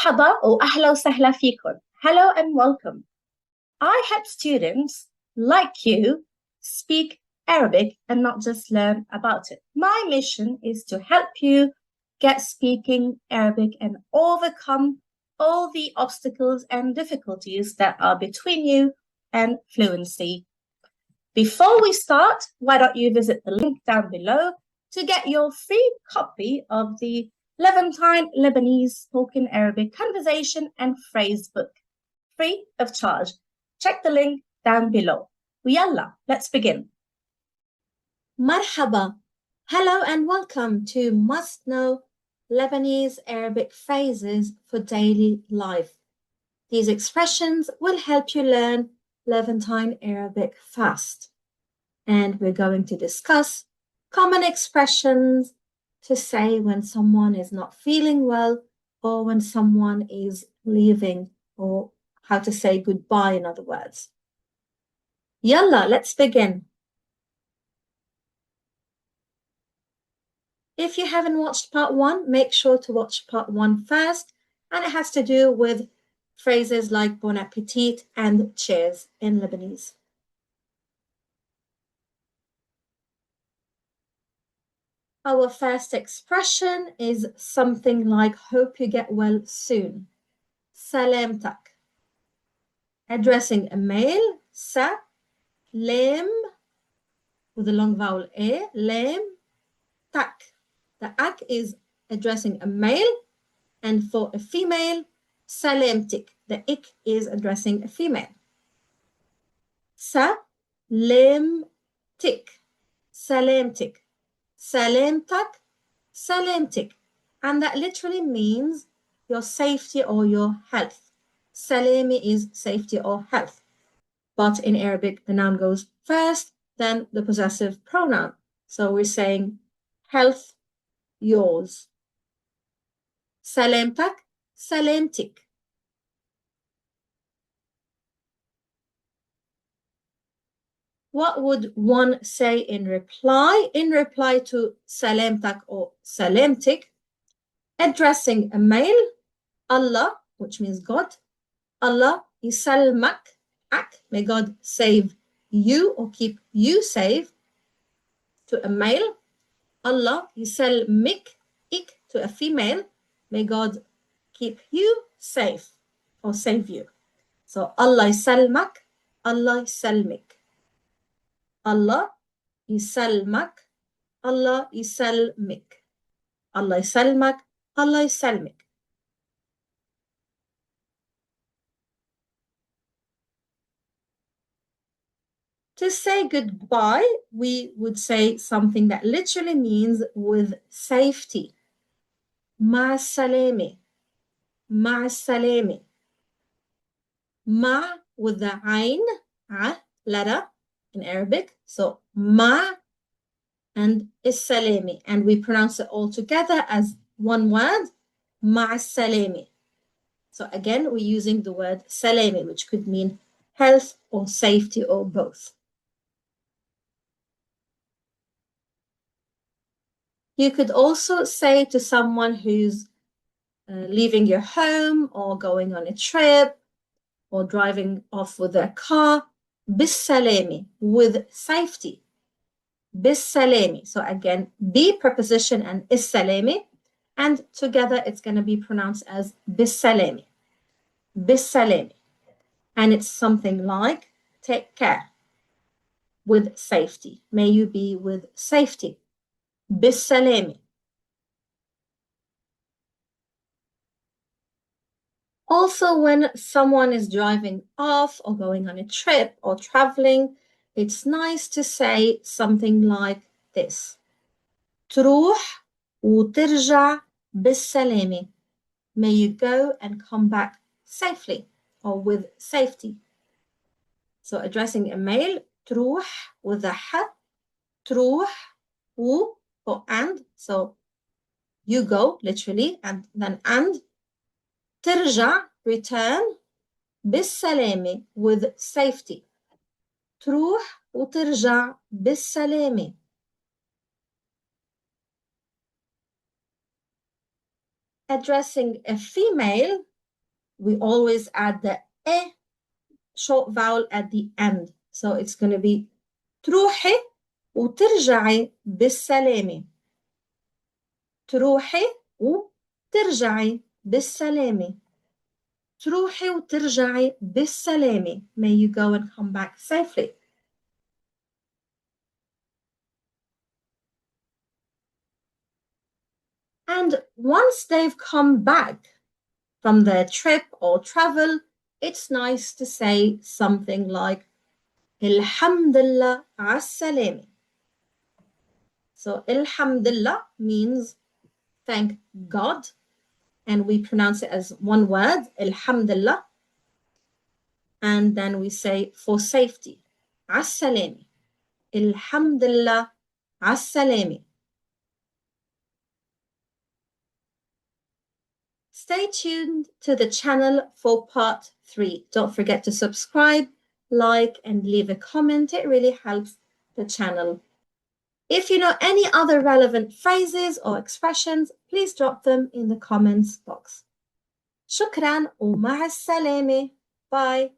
مرحبا وأهلا وسهلا فيكم. Hello and welcome. I help students like you speak Arabic and not just learn about it. My mission is to help you get speaking Arabic and overcome all the obstacles and difficulties that are between you and fluency. Before we start, why don't you visit the link down below to get your free copy of the Levantine Lebanese Spoken Arabic Conversation and Phrase Book, free of charge. Check the link down below. Yalla, let's begin. Marhaba. Hello and welcome to Must Know Lebanese Arabic Phrases for Daily Life. These expressions will help you learn Levantine Arabic fast. And we're going to discuss common expressions to say when someone is not feeling well or when someone is leaving, or how to say goodbye, in other words. Yalla, let's begin. If you haven't watched part 1, make sure to watch part 1 first, and it has to do with phrases like bon appetit and cheers in Lebanese. Our first expression is something like hope you get well soon. Salamtak. Addressing a male, sa, lem, with a long vowel a, lem, tak. The ak is addressing a male, and for a female, salamtik. The ik is addressing a female. Sa, lem, tik, salamtik. Salamtak, salamtik. And that literally means your safety or your health. Salami is safety or health. But in Arabic, the noun goes first, then the possessive pronoun. So we're saying health, yours. Salamtak, salamtik. What would one say in reply? In reply to salamtak or salamtik, addressing a male, Allah, which means God. Allah yisalmak, ak, may God save you or keep you safe. To a male, Allah yisalmik, ik, to a female, may God keep you safe or save you. So Allah yisalmak, Allah yisalmik. Allah yisalmak, Allah yisalmik. Allah yisalmak, Allah yisalmik. To say goodbye, we would say something that literally means with safety. Ma salami, ma salami. Ma with the ayn, letter in Arabic. So ma and is-salami. And we pronounce it all together as one word, ma salami. So again, we're using the word salami, which could mean health or safety or both. You could also say to someone who's leaving your home or going on a trip or driving off with their car, bis-salami, with safety. Bis-salami. So again, be preposition and is-salami, and together it's going to be pronounced as bis-salami. Bis-salami. And it's something like take care, with safety. May you be with safety. Bis-salami. Also, when someone is driving off or going on a trip or traveling, it's nice to say something like this. تروح وترجع بالسلامة. May you go and come back safely or with safety. So addressing a male, تروح with a h, تروح و for and. So you go literally, and then and. ترجع, return, بالسلامة, with safety. تروح وترجع بالسلامة. Addressing a female, we always add the e short vowel at the end. So it's going to be تروحي وترجعي بالسلامة. تروحي وترجعي بالسلامة. تروحي وترجعي بالسلامة. May you go and come back safely. And once they've come back from their trip or travel, it's nice to say something like Alhamdulillah as-salami. So Alhamdulillah means thank God, and we pronounce it as one word, Alhamdulillah. And then we say for safety, as-salami. Alhamdulillah as-salami. Stay tuned to the channel for part 3. Don't forget to subscribe, like, and leave a comment. It really helps the channel. If you know any other relevant phrases or expressions, please drop them in the comments box. شكراً ومع السلامة. Bye.